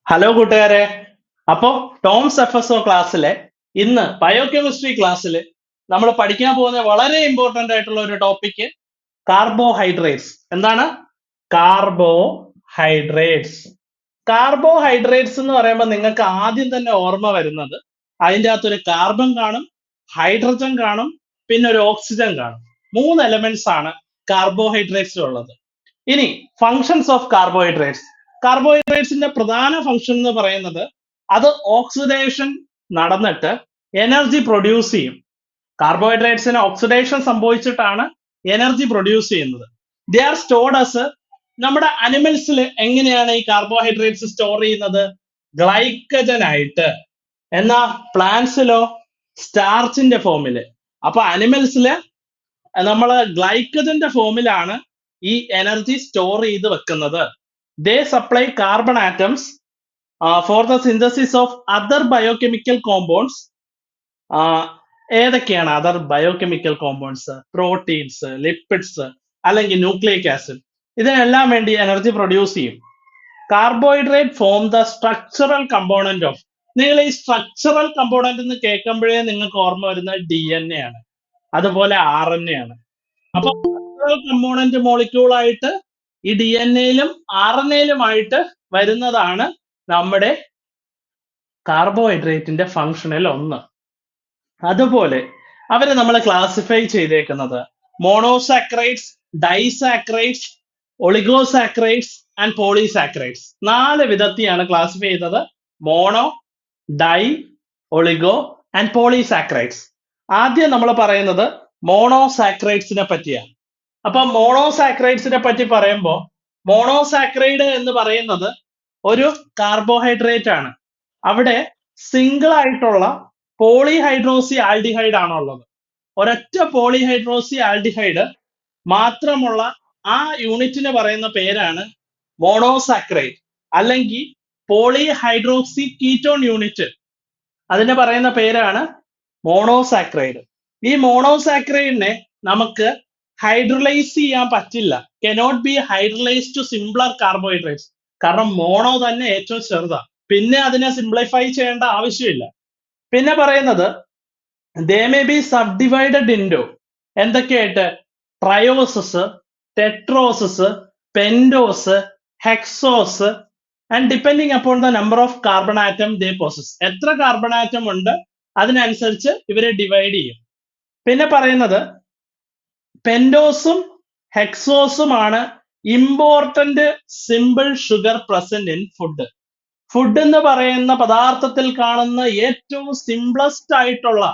Hello കൂട്ടുകാരെ. അപ്പോ Toms F S O ക്ലാസ്സിലെ ഇന്ന് ബയോകെമിസ്ട്രി ക്ലാസ്സിൽ നമ്മൾ പഠിക്കാൻ പോകുന്ന വളരെ ഇമ്പോർട്ടന്റ് ആയിട്ടുള്ള ഒരു ടോപ്പിക് കാർബോഹൈഡ്രേറ്റ്സ്. എന്താണ് കാർബോഹൈഡ്രേറ്റ്സ്? കാർബോഹൈഡ്രേറ്റ്സ് എന്ന് പറയുമ്പോൾ നിങ്ങൾക്ക് ആദ്യം തന്നെ ഓർമ്മ വരുന്നത് അതിൻ്റെ അകത്തൊരു കാർബൺ കാണും, ഹൈഡ്രജൻ കാണും, പിന്നെ ഒരു ഓക്സിജൻ കാണും. 3 എലമെന്റ്സ് ആണ് കാർബോഹൈഡ്രേറ്റ്സിൽ ഉള്ളത്. ഇനി ഫങ്ഷൻസ് ഓഫ് കാർബോഹൈഡ്രേറ്റ്സ്. കാർബോഹൈഡ്രേറ്റ്സിന്റെ പ്രധാന ഫംഗ്ഷൻ എന്ന് പറയുന്നത് അത് ഓക്സിഡേഷൻ നടന്നിട്ട് എനർജി പ്രൊഡ്യൂസ് ചെയ്യും. കാർബോഹൈഡ്രേറ്റ്സിന് ഓക്സിഡേഷൻ സംഭവിച്ചിട്ടാണ് എനർജി പ്രൊഡ്യൂസ് ചെയ്യുന്നത്. ദേ ആർ സ്റ്റോർഡ് ആസ്, നമ്മുടെ അനിമൽസിൽ എങ്ങനെയാണ് ഈ കാർബോഹൈഡ്രേറ്റ്സ് സ്റ്റോർ ചെയ്യുന്നത്? ഗ്ലൈക്കജൻ ആയിട്ട്. എന്നാ പ്ലാന്റ്സിലോ സ്റ്റാർച്ചിന്റെ ഫോമില്. അപ്പൊ അനിമൽസില് നമ്മള് ഗ്ലൈക്കജന്റെ ഫോമിലാണ് ഈ എനർജി സ്റ്റോർ ചെയ്ത് വെക്കുന്നത്. They supply carbon atoms for the synthesis of other biochemical compounds. ഏതൊക്കെയാണ് other biochemical compounds? Proteins, lipids, അല്ലെങ്കിൽ ന്യൂക്ലിയിക് ആസിഡ്. ഇതിനെല്ലാം വേണ്ടി എനർജി പ്രൊഡ്യൂസ് ചെയ്യും. Carbohydrate form the structural component of. നിങ്ങൾ ഈ സ്ട്രക്ചറൽ കമ്പോണന്റ് എന്ന് കേൾക്കുമ്പോഴേ നിങ്ങൾക്ക് ഓർമ്മ വരുന്നത് DNA ആണ്, അതുപോലെ RNA ആണ്. അപ്പൊ സ്ട്രക്ചറൽ കമ്പോണന്റ് മോളിക്യൂൾ ആയിട്ട് ഈ DNA-യിലും RNA-യിലുമായിട്ട് വരുന്നതാണ് നമ്മുടെ കാർബോഹൈഡ്രേറ്റിന്റെ ഫംഗ്ഷനിൽ ഒന്ന്. അതുപോലെ അവരെ നമ്മൾ ക്ലാസിഫൈ ചെയ്തേക്കുന്നത് monosaccharides, disaccharides, oligosaccharides and polysaccharides. 4 വിധത്തിലാണ് ക്ലാസിഫൈ ചെയ്തത്: mono, di, oligo and polysaccharides. ആദ്യം നമ്മൾ പറയുന്നത് മോണോസാക്രൈഡ്സിനെ പറ്റിയാണ്. അപ്പൊ മോണോസാക്രൈഡ്സിനെ പറ്റി പറയുമ്പോൾ മോണോസാക്രൈഡ് എന്ന് പറയുന്നത് ഒരു കാർബോഹൈഡ്രേറ്റ് ആണ്. അവിടെ സിംഗിൾ ആയിട്ടുള്ള പോളിഹൈഡ്രോസി ആൽഡിഹൈഡ് ആണുള്ളത്. ഒരൊറ്റ പോളിഹൈഡ്രോസി ആൽഡിഹൈഡ് മാത്രമുള്ള ആ യൂണിറ്റിന് പറയുന്ന പേരാണ് മോണോസാക്രൈഡ്, അല്ലെങ്കിൽ പോളിഹൈഡ്രോക്സി കീറ്റോൺ യൂണിറ്റ്. അതിന് പറയുന്ന പേരാണ് മോണോസാക്രൈഡ്. ഈ മോണോസാക്രൈഡിനെ നമുക്ക് ഹൈഡ്രലൈസ് ചെയ്യാൻ പറ്റില്ല. Cannot be hydrolyse to simpler carbohydrates. കാരണം മോണോ തന്നെ ഏറ്റവും ചെറുതാണ്, പിന്നെ അതിനെ സിംപ്ലിഫൈ ചെയ്യേണ്ട ആവശ്യമില്ല. പിന്നെ പറയുന്നത് they may be sub divided into എന്തൊക്കെയായിട്ട്? Trioses, tetroses, pentose, hexose and depending upon the number of carbon atom they possess. എത്ര കാർബൺ ആറ്റം ഉണ്ട് അതിനനുസരിച്ച് ഇവരെ ഡിവൈഡ് ചെയ്യും. പിന്നെ പറയുന്നത് പെൻഡോസും ഹെക്സോസുമാണ് important simple sugar present in food. Food എന്ന് പറയുന്ന പദാർത്ഥത്തിൽ കാണുന്ന ഏറ്റവും സിംപ്ലസ്റ്റ് ആയിട്ടുള്ള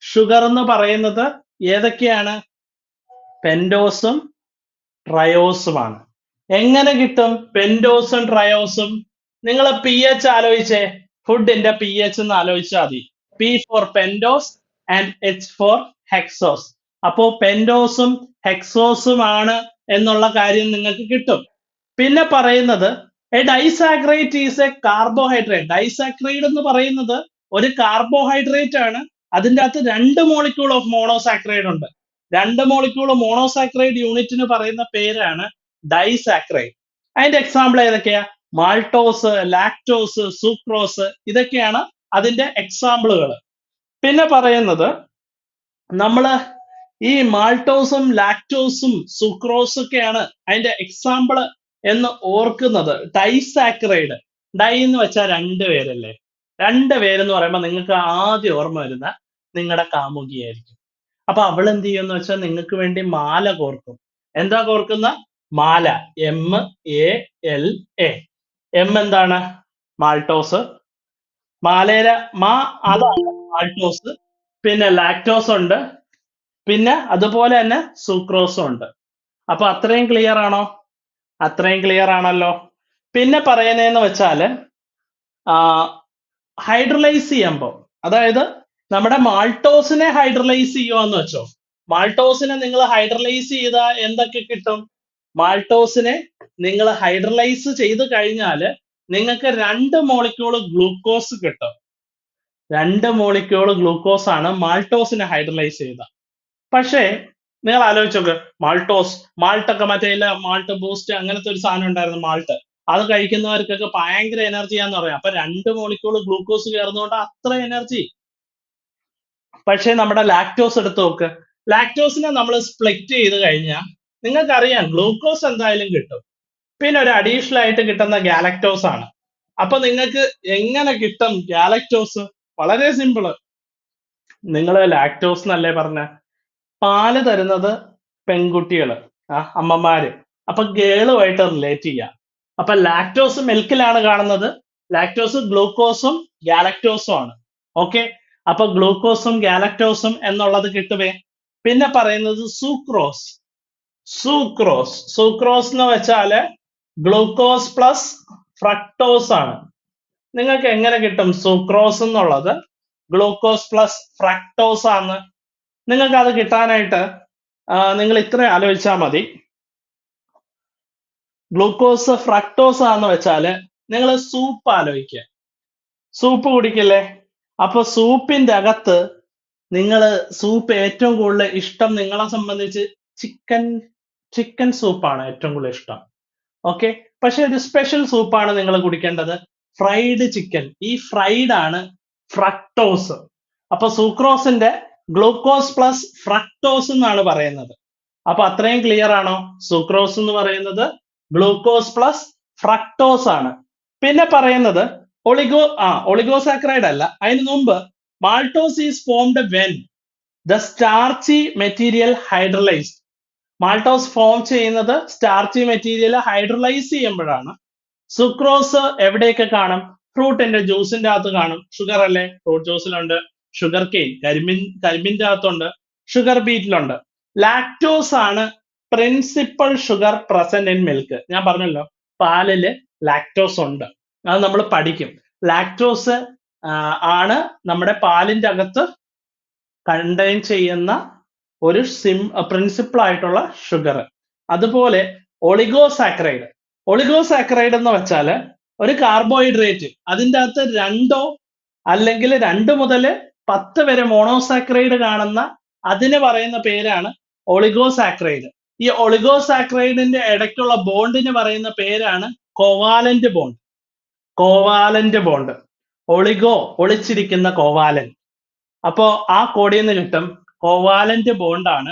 ഷുഗർ എന്ന് പറയുന്നത് ഏതൊക്കെയാണ്? പെൻഡോസും ട്രയോസുമാണ്. എങ്ങനെ കിട്ടും പെൻഡോസും ട്രയോസും? നിങ്ങൾ pH ആലോചിച്ചേ. ഫുഡിന്റെ pH എന്ന് ആലോചിച്ചാൽ മതി. P for pentose and H for hexose. അപ്പോ പെൻഡോസും ഹെക്സോസുമാണ് എന്നുള്ള കാര്യം നിങ്ങൾക്ക് കിട്ടും. പിന്നെ പറയുന്നത് a disaccharide is a carbohydrate. Disaccharide എന്ന് പറയുന്നത് ഒരു കാർബോഹൈഡ്രേറ്റ് ആണ്. അതിൻ്റെ അകത്ത് 2 മോളിക്യൂൾ ഓഫ് മോണോസാക്രൈഡ് ഉണ്ട്. 2 മോളിക്യൂൾ മോണോസാക്രൈഡ് യൂണിറ്റിന് പറയുന്ന പേരാണ് ഡൈസാക്രൈഡ്. അതിന്റെ എക്സാമ്പിൾ ഏതൊക്കെയാ? മാൾട്ടോസ്, ലാക്ടോസ്, സൂക്രോസ്, ഇതൊക്കെയാണ് അതിന്റെ എക്സാമ്പിളുകൾ. പിന്നെ പറയുന്നത് നമ്മള് ഈ മാൾട്ടോസും ലാക്ടോസും സുക്രോസും ഒക്കെയാണ് അതിന്റെ എക്സാമ്പിൾ എന്ന് ഓർക്കുന്നത്. ഡൈസാക്രൈഡ്, ഡൈ എന്ന് വെച്ചാൽ 2 പേരല്ലേ. 2 പേരെന്ന് പറയുമ്പോൾ നിങ്ങൾക്ക് ആദ്യം ഓർമ്മ വരുന്ന നിങ്ങളുടെ കാമുകിയായിരിക്കും. അപ്പൊ അവൾ എന്ത് ചെയ്യുമെന്ന് വെച്ചാൽ നിങ്ങൾക്ക് വേണ്ടി മാല കോർക്കും. എന്താ കോർക്കുന്ന? മാല. MALA. എം എന്താണ്? മാൾട്ടോസ്. മാലയിലെ അതാണ് മാൾട്ടോസ്. പിന്നെ ലാക്ടോസ് ഉണ്ട്, പിന്നെ അതുപോലെ തന്നെ സൂക്രോസും ഉണ്ട്. അപ്പൊ അത്രയും ക്ലിയർ ആണോ? അത്രയും ക്ലിയർ ആണല്ലോ. പിന്നെ പറയുന്നതെന്ന് വെച്ചാല് ഹൈഡ്രലൈസ് ചെയ്യുമ്പോൾ, അതായത് നമ്മുടെ മാൾട്ടോസിനെ ഹൈഡ്രലൈസ് ചെയ്യുവാന്ന് വെച്ചോ. മാൾട്ടോസിനെ നിങ്ങൾ ഹൈഡ്രലൈസ് ചെയ്താൽ എന്തൊക്കെ കിട്ടും? മാൾട്ടോസിനെ നിങ്ങൾ ഹൈഡ്രലൈസ് ചെയ്ത് കഴിഞ്ഞാല് നിങ്ങൾക്ക് 2 മോളിക്യൂള് ഗ്ലൂക്കോസ് കിട്ടും. 2 മോളിക്യൂള് ഗ്ലൂക്കോസ് ആണ് മാൾട്ടോസിനെ ഹൈഡ്രലൈസ് ചെയ്ത. പക്ഷേ നിങ്ങൾ ആലോചിച്ച് നോക്ക്, മാൾട്ടോസ്, മാൾട്ടൊക്കെ മറ്റേ മാൾട്ട് ബൂസ്റ്റ് അങ്ങനത്തെ ഒരു സാധനം ഉണ്ടായിരുന്നു, മാൾട്ട്. അത് കഴിക്കുന്നവർക്കൊക്കെ ഭയങ്കര എനർജിയാന്ന് പറയാം. അപ്പൊ 2 മോളിക്യൂൾ ഗ്ലൂക്കോസ് കയറുന്നതുകൊണ്ട് അത്ര എനർജി. പക്ഷെ നമ്മുടെ ലാക്ടോസ് എടുത്ത് നോക്ക്. ലാക്ടോസിനെ നമ്മൾ സ്പ്ലിറ്റ് ചെയ്ത് കഴിഞ്ഞാൽ നിങ്ങൾക്കറിയാം ഗ്ലൂക്കോസ് എന്തായാലും കിട്ടും. പിന്നെ ഒരു അഡീഷണൽ ആയിട്ട് കിട്ടുന്ന ഗാലക്ടോസ് ആണ്. അപ്പൊ നിങ്ങൾക്ക് എങ്ങനെ കിട്ടും ഗാലക്ടോസ്? വളരെ സിമ്പിള്. നിങ്ങൾ ലാക്ടോസ് എന്നല്ലേ പറഞ്ഞ, പാല് തരുന്നത് പെൺകുട്ടികള്, അമ്മമാര്. അപ്പൊ ഗേളുമായിട്ട് റിലേറ്റ് ചെയ്യാം. അപ്പൊ ലാക്ടോസ് മിൽക്കിലാണ് കാണുന്നത്. ലാക്ടോസ് ഗ്ലൂക്കോസും ഗാലക്ടോസും ആണ്. ഓക്കെ, അപ്പൊ ഗ്ലൂക്കോസും ഗാലക്ടോസും എന്നുള്ളത് കിട്ടുവേ. പിന്നെ പറയുന്നത് സൂക്രോസ്. സൂക്രോസ് എന്ന് വെച്ചാല് ഗ്ലൂക്കോസ് പ്ലസ് ഫ്രക്ടോസ് ആണ്. നിങ്ങൾക്ക് എങ്ങനെ കിട്ടും സൂക്രോസ് എന്നുള്ളത് ഗ്ലൂക്കോസ് പ്ലസ് ഫ്രക്ടോസ് ആണ്? നിങ്ങൾക്ക് അത് കിട്ടാനായിട്ട് നിങ്ങൾ ഇത്ര ആലോചിച്ചാൽ മതി. ഗ്ലൂക്കോസ് ഫ്രക്ടോസ് ആന്ന് വെച്ചാല് നിങ്ങൾ സൂപ്പ് ആലോചിക്കുക. സൂപ്പ് കുടിക്കില്ലേ? അപ്പൊ സൂപ്പിന്റെ അകത്ത് സൂപ്പ് ഏറ്റവും കൂടുതൽ ഇഷ്ടം നിങ്ങളെ സംബന്ധിച്ച് ചിക്കൻ സൂപ്പാണ് ഏറ്റവും കൂടുതൽ ഇഷ്ടം. ഓക്കെ, പക്ഷെ ഒരു സ്പെഷ്യൽ സൂപ്പാണ് നിങ്ങൾ കുടിക്കേണ്ടത്, ഫ്രൈഡ് ചിക്കൻ. ഈ ഫ്രൈഡ് ആണ് ഫ്രക്ടോസ്. അപ്പൊ സൂക്രോസിന്റെ ഗ്ലൂക്കോസ് പ്ലസ് ഫ്രക്ടോസ് എന്നാണ് പറയുന്നത്. അപ്പൊ അത്രയും ക്ലിയർ ആണോ? സൂക്രോസ് എന്ന് പറയുന്നത് ഗ്ലൂക്കോസ് പ്ലസ് ഫ്രക്ടോസ് ആണ്. പിന്നെ പറയുന്നത് ഒളിഗോസാക്രൈഡ് അല്ല, അതിന് മുമ്പ് maltose is formed when the starchy material hydrolysed. Maltose form ചെയ്യുന്നത് സ്റ്റാർച്ചി മെറ്റീരിയൽ ഹൈഡ്രലൈസ് ചെയ്യുമ്പോഴാണ്. സുക്രോസ് എവിടെയൊക്കെ കാണും? ഫ്രൂട്ടിന്റെ ജ്യൂസിന്റെ അകത്ത് കാണും. ഷുഗർ അല്ലേ, ഫ്രൂട്ട് ജ്യൂസിലുണ്ട്. ഷുഗർ കെയിൻ, കരിമ്പിന്റെ അകത്തുണ്ട്. ഷുഗർ ബീറ്റിലുണ്ട്. ലാക്ടോസ് ആണ് principal sugar present in milk. ഞാൻ പറഞ്ഞല്ലോ പാലില് ലാക്ടോസ് ഉണ്ട്, അത് നമ്മൾ പഠിക്കും. ലാക്ടോസ് ആണ് നമ്മുടെ പാലിന്റെ അകത്ത് കണ്ടെയ്ൻ ചെയ്യുന്ന ഒരു പ്രിൻസിപ്പൾ ആയിട്ടുള്ള ഷുഗർ. അതുപോലെ ഒളിഗോസാക്രൈഡ് എന്ന് വെച്ചാൽ ഒരു കാർബോഹൈഡ്രേറ്റ്, അതിൻ്റെ അകത്ത് 2 അല്ലെങ്കിൽ 2 മുതൽ 10 വരെ മോണോസാക്രൈഡ് കാണുന്ന അതിന് പറയുന്ന പേരാണ് ഒളിഗോസാക്രൈഡ്. ഈ ഒളിഗോസാക്രൈഡിന്റെ ഇടയ്ക്കുള്ള ബോണ്ടിന് പറയുന്ന പേരാണ് കോവാലന്റ് ബോണ്ട്. ഒളിച്ചിരിക്കുന്ന കോവാലന്റ്. അപ്പോ ആ കോഡിൽ നിന്ന് കിട്ടും കോവാലന്റ് ബോണ്ടാണ്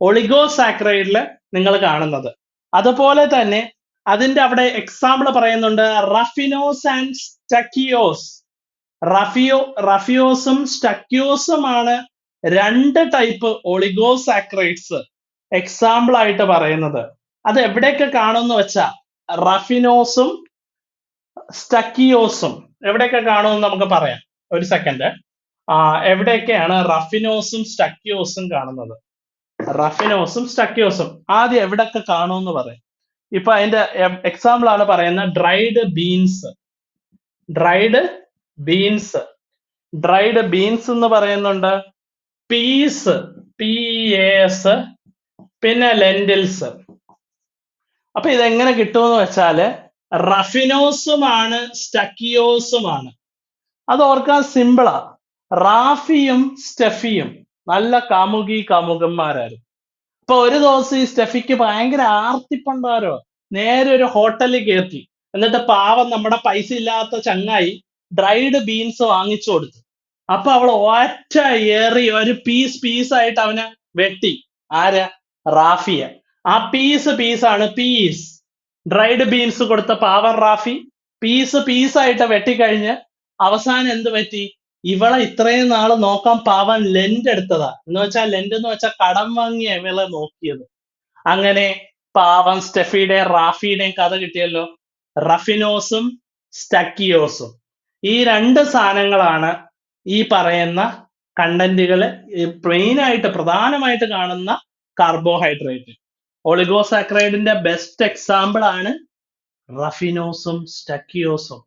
ഒളിഗോസാക്രൈഡില് നിങ്ങൾ കാണുന്നത്. അതുപോലെ തന്നെ അതിന്റെ അവിടെ എക്സാമ്പിൾ പറയുന്നുണ്ട് റഫിനോസ് ആൻഡ് സ്റ്റക്കിയോസ്. റഫിയോസും സ്റ്റക്കിയോസും ആണ് 2 ടൈപ്പ് ഒളിഗോസാക്രൈഡ്സ് എക്സാമ്പിൾ ആയിട്ട് പറയുന്നത്. അത് എവിടെയൊക്കെ കാണുമെന്ന് വെച്ചാൽ റഫിനോസും സ്റ്റക്കിയോസും എവിടെയൊക്കെ കാണുമെന്ന് നമുക്ക് പറയാം. ഒരു സെക്കൻഡ്. എവിടെയൊക്കെയാണ് റഫിനോസും സ്റ്റക്കിയോസും കാണുന്നത്? ആദ്യം എവിടെയൊക്കെ കാണുമെന്ന് പറയാം. ഇപ്പൊ അതിന്റെ എക്സാമ്പിൾ ആണ് പറയുന്നത് ഡ്രൈഡ് ബീൻസ് എന്ന് പറയുന്നുണ്ട്, പീസ് PAS, പിന്നെ ലെന്റിൽസ്. അപ്പൊ ഇതെങ്ങനെ കിട്ടുമെന്ന് വെച്ചാല് റഫിനോസുമാണ് സ്റ്റക്കിയോസുമാണ്. അത് ഓർക്കാൻ സിമ്പിളാ. റാഫിയും സ്റ്റെഫിയും നല്ല കാമുകന്മാരായിരുന്നു. അപ്പൊ ഒരു ദിവസം ഈ സ്റ്റെഫിക്ക് ഭയങ്കര ആർത്തിപ്പണ്ടാരോ, നേരെ ഒരു ഹോട്ടലിൽ കയറ്റി. എന്നിട്ട് പാവം നമ്മുടെ പൈസ ഇല്ലാത്ത ചങ്ങായി ഡ്രൈഡ് ബീൻസ് വാങ്ങിച്ചു കൊടുത്തു. അപ്പൊ അവൾ ഒറ്റ ഏറി ഒരു പീസായിട്ട് അവനെ വെട്ടി. റാഫിയ. ആ പീസാണ് പീസ്. ഡ്രൈഡ് ബീൻസ് കൊടുത്ത പാവം റാഫി പീസായിട്ട് വെട്ടിക്കഴിഞ്ഞ് അവസാനം എന്ത് പറ്റി? ഇവളെ ഇത്രയും നാള് നോക്കാൻ പാവൻ ലെൻഡ് എടുത്തതാ. ലെൻഡ് എന്ന് വെച്ചാൽ കടം വാങ്ങിയ ഇവളെ നോക്കിയത്. അങ്ങനെ പാവം സ്റ്റെഫിയുടെയും റാഫിയുടെയും കഥ കിട്ടിയല്ലോ. റഫിനോസും സ്റ്റക്കിയോസും ഈ 2 സാധനങ്ങളാണ് ഈ പറയുന്ന കണ്ടന്റുകള് പ്രധാനമായിട്ട് കാണുന്ന കാർബോഹൈഡ്രേറ്റ്. ഒളിഗോസാക്രൈഡിന്റെ ബെസ്റ്റ് എക്സാമ്പിൾ ആണ് റഫിനോസും സ്റ്റക്കിയോസും.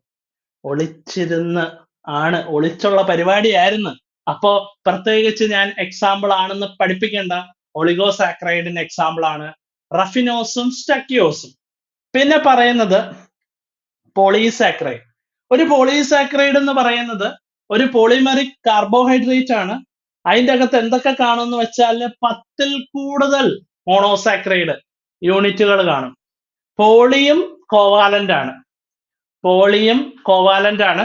ഒളിച്ചുള്ള പരിപാടിയായിരുന്നു. അപ്പോ പ്രത്യേകിച്ച് ഞാൻ എക്സാമ്പിൾ ആണെന്ന് പഠിപ്പിക്കേണ്ട. ഒളിഗോസാക്രൈഡിന് എക്സാമ്പിൾ ആണ് റഫിനോസും സ്റ്റക്കിയോസും. പിന്നെ പറയുന്നത് പോളിസാക്രൈഡ്. ഒരു പോളിസാക്രൈഡ് എന്ന് പറയുന്നത് ഒരു പോളിമെറിക് കാർബോഹൈഡ്രേറ്റ് ആണ്. അതിൻ്റെ അകത്ത് എന്തൊക്കെ കാണുമെന്ന് വെച്ചാൽ 10ൽ കൂടുതൽ മോണോസാക്രൈഡ് യൂണിറ്റുകൾ കാണും. പോളിയും കോവാലന്റ് ആണ്, പോളിയും കോവാലന്റ് ആണ്,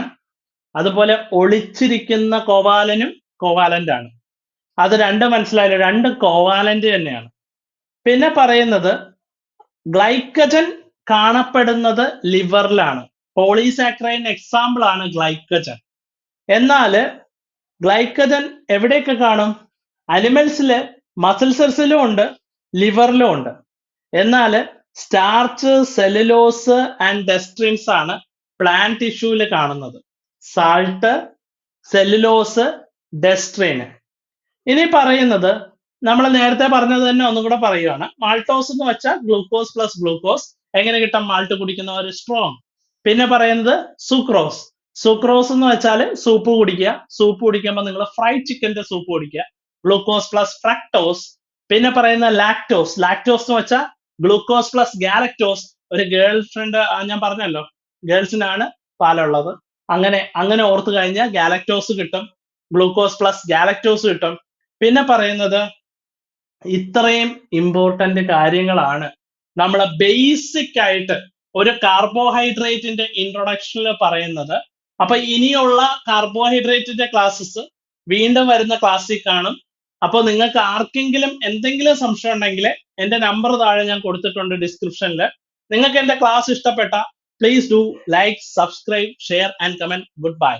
അതുപോലെ ഒളിച്ചിരിക്കുന്ന കോവാലനും കോവാലന്റ് ആണ്. അത് രണ്ടും മനസ്സിലായല്ലോ, രണ്ട് കോവാലന്റ് തന്നെയാണ്. പിന്നെ പറയുന്നത് ഗ്ലൈക്കജൻ കാണപ്പെടുന്നത് ലിവറിലാണ്. പോളിസാക്കറൈഡിന് എക്സാമ്പിൾ ആണ് ഗ്ലൈക്കജൻ. എന്നാല് ഗ്ലൈക്കജൻ എവിടെയൊക്കെ കാണും? അനിമൽസില് മസിൽ സെൽസിലും ഉണ്ട്, ലിവറിലും ഉണ്ട്. എന്നാല് സ്റ്റാർച്ച്, സെല്ലുലോസ് ആൻഡ് ഡെസ്ട്രിൻസ് ആണ് പ്ലാന്റ് ടിഷ്യൂല് കാണുന്നത്. Salt, cellulose, dextrin. ഇനി പറയുന്നത് നമ്മൾ നേരത്തെ പറഞ്ഞത് തന്നെ ഒന്നും കൂടെ പറയുകയാണ്. മാൾട്ടോസ് എന്ന് വെച്ചാൽ ഗ്ലൂക്കോസ് പ്ലസ് ഗ്ലൂക്കോസ്. എങ്ങനെ കിട്ടാം? മാൾട്ട് കുടിക്കുന്നവർ സ്ട്രോങ്. പിന്നെ പറയുന്നത് സുക്രോസ്. സുക്രോസ് എന്ന് വെച്ചാൽ സൂപ്പ് കുടിക്കുക. സൂപ്പ് കുടിക്കുമ്പോൾ നിങ്ങൾ ഫ്രൈഡ് ചിക്കന്റെ സൂപ്പ് കുടിക്കുക. Glucose plus fructose. പിന്നെ പറയുന്ന ലാക്ടോസ്. ലാക്ടോസ് എന്ന് വെച്ചാൽ ഗ്ലൂക്കോസ് പ്ലസ് ഗാലക്ടോസ്. ഒരു ഗേൾ ഫ്രണ്ട് ഞാൻ പറഞ്ഞല്ലോ, ഗേൾസിനാണ് പാലുള്ളത്. അങ്ങനെ ഓർത്ത് കഴിഞ്ഞാൽ ഗാലക്ടോസ് കിട്ടും, ഗ്ലൂക്കോസ് പ്ലസ് ഗാലക്ടോസ് കിട്ടും. പിന്നെ പറയുന്നത് ഇത്രയും ഇമ്പോർട്ടന്റ് കാര്യങ്ങളാണ് നമ്മളെ ബേസിക് ആയിട്ട് ഒരു കാർബോഹൈഡ്രേറ്റിന്റെ ഇൻട്രൊഡക്ഷനിൽ പറയുന്നത്. അപ്പൊ ഇനിയുള്ള കാർബോഹൈഡ്രേറ്റിന്റെ ക്ലാസ്സസ് വീണ്ടും വരുന്ന ക്ലാസ്സിൽ കാണും. അപ്പോൾ നിങ്ങൾക്ക് ആർക്കെങ്കിലും എന്തെങ്കിലും സംശയം ഉണ്ടെങ്കിൽ എന്റെ നമ്പർ താഴെ ഞാൻ കൊടുത്തിട്ടുണ്ട് ഡിസ്ക്രിപ്ഷനിൽ. നിങ്ങൾക്ക് എന്റെ ക്ലാസ് ഇഷ്ടപ്പെട്ട please do like, subscribe, share and comment. Good bye.